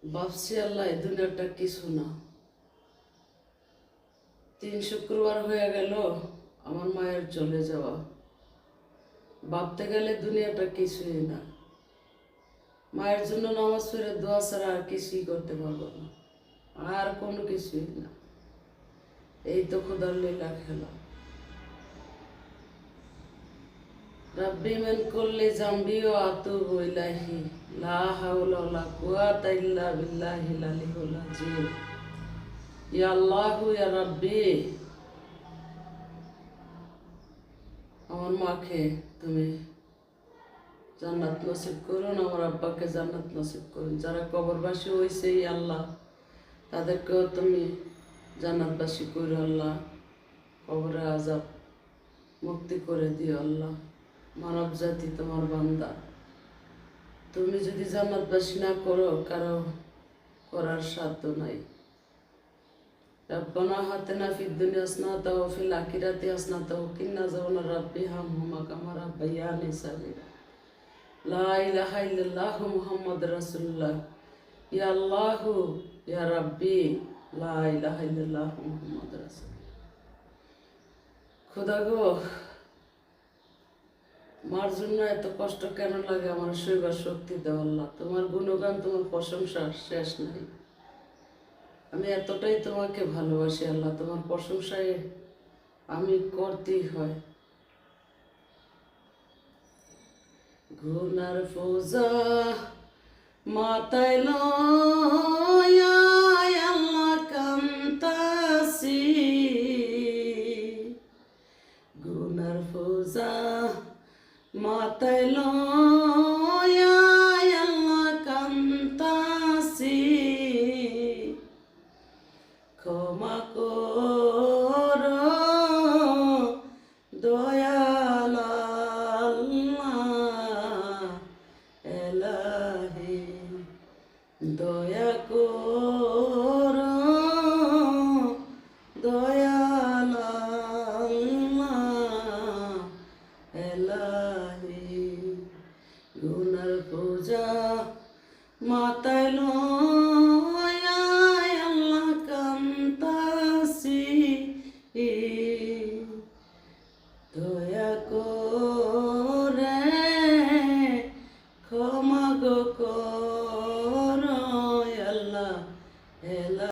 ভাবছি আল্লাহ এই দুনিয়াটা কিছু না। 3 শুক্রবার হয়ে গেল আমার মায়ের চলে যাওয়া। ভাবতে গেলে দুনিয়াটা কিছুই না। মায়ের জন্য নামাজ পড়ে দোয়া ছাড়া আর কিছুই করতে পারবো না, আর কোনো কিছুই না। এই তো খোদার লীলা খেলা। রাব্বি মান কুল্লি জামবি ওয়া আতুবু ইলাইহি লা হাওলা ওয়ালা কুওয়াতা ইল্লা বিল্লাহিল আলিয়্যিল আযীম। ইয়া আল্লাহু ইয়া রাব্বি, আমার মাকে তুমি জান্নাত নসিব করুন, আমার আব্বাকে জান্নাত নসিব করুন। যারা কবরবাসী হয়েছে আল্লাহ, তাদেরকেও তুমি জান্নাতবাসী করো আল্লাহ। কবরে আযাব মুক্তি করে দিও আল্লাহ। মানব জাতি তোমার বান্দা, তুমি যদি জান্নাতবাসী না করো, কারো করার সাধ্য নাই। রব্বানা হাতিনা ফিদ দুনিয়া হাসানাতাও ওয়া ফিল আখিরাতি হাসানাতাও ওয়া কিনা আযাবান্নার। রাব্বি হামহুমা কামা রাব্বায়ানি সাগীরা। লা ইলাহা ইল্লাল্লাহু মুহাম্মাদুর রাসূলুল্লাহ। ইয়া আল্লাহু ইয়া রাব্বি লা ইলাহা ইল্লাল্লাহু মুহাম্মাদুর রাসূলুল্লাহ। খোদা গো, মার জন্য এত কষ্ট কেন লাগে? আমার সইবার শক্তি দাও আল্লাহ। তোমার গুণগান, তোমার প্রশংসা শেষ নাই। আমি এতটাই তোমাকে ভালোবাসি আল্লাহ, তোমার প্রশংসায় আমি করতেই হয়। গুনার ফৌজা মাতাইল